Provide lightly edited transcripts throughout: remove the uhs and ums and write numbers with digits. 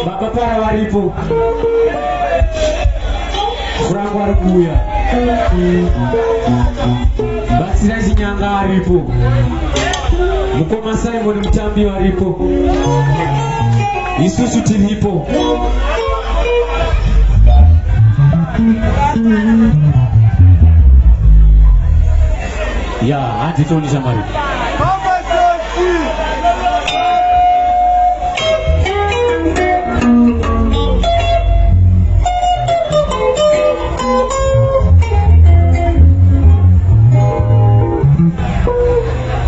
Bakapara waripo Frango Arbuya Basira Zinyanga waripo Mukoma Simon Mtambi waripo Isusu tilipo Ya, anti Tony Samari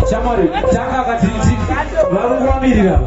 Samari, changa katiti Baru wamirira